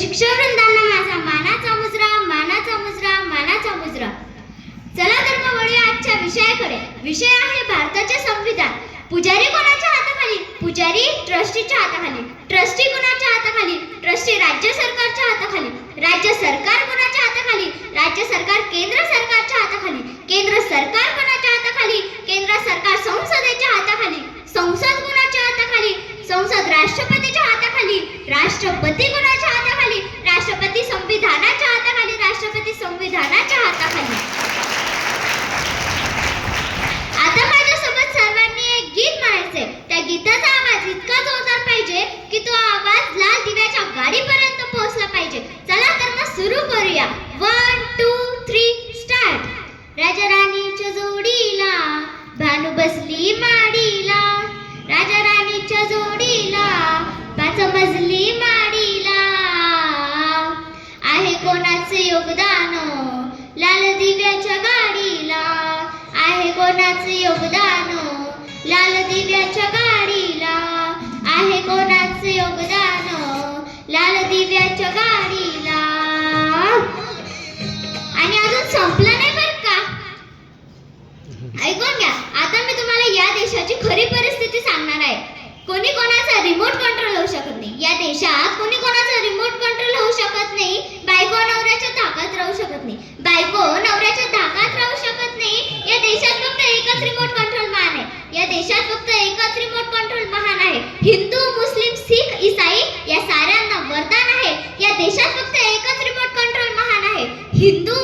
शिक्षक वृंदांना माझा मानाचा मुजरा, मानाचा मुजरा, मानाचा मुजरा. चला तर मग वळूया आजच्या विषयाकडे. विषय आहे भारताचे संविधान. पुजारी कोणाच्या हाताखाली? पुजारी ट्रस्टीच्या हाताखाली. ट्रस्टी कोणाच्या हाताखाली? ट्रस्टी राज्य सरकारच्या हाताखाली. राज्य सरकार कोणाच्या हाताखाली? राज्य सरकार केंद्र सरकारच्या हाताखाली. केंद्र सरकार कोणाच्या हाताखाली? केंद्र सरकार संसदेच्या हाताखाली. संसद कोणाच्या हाताखाली? संसद राष्ट्रपतीच्या हाताखाली. राष्ट्रपती कोणाच्या हाताखाली? राष्ट्रपती संविधानाच्या हाताखाली. राष्ट्रपती संविधानाच्या हाताखाली. आता माझ्यासोबत सर्वांनी एक गीत म्हणायचंय. त्या गीताचा आवाज इतका जोरदार पाहिजे की तो आवाज लाल दिव्याच्या गाडीपर्यंत पोहोचला पाहिजे. चला तर मग सुरू करूया. 1 2 3 स्टार्ट. राजा राणीच्या जोडीला भानू बसली माडीला. राजा राणीच्या जोडीला 5 मजली माडीला. आहे कोणाचे योगदान लाल दिव्याच्या गाडीला. आहे कोणाचे योगदान लाल दिव्याच्या गाडीला. आहे कोणाचे योगदान लाल दिव्याच्या गाडीला. आणि अजून संपलं नाही बरं का. ऐकून घ्या. आता मी तुम्हाला या देशाची खरी परिस्थिती सांगणार आहे. कोणी कोणाचा रिमोट कंट्रोल होऊ शकत नाही. या देशात कोणी कोणाचा रिमोट कंट्रोल होऊ शकत नाही. बायको नवऱ्याच्या धाकात राहू शकत नाही. बायको नवऱ्याच्या धाकात राहू शकत नाही. या देशात फक्त एकच रिमोट कंट्रोल महान आहे. या देशात फक्त एकच रिमोट कंट्रोल महान आहे. हिंदू, मुस्लिम, सिख, ईसाई या साऱ्यांना वरदान आहे. या देशात फक्त एकच रिमोट कंट्रोल महान आहे. हिंदू,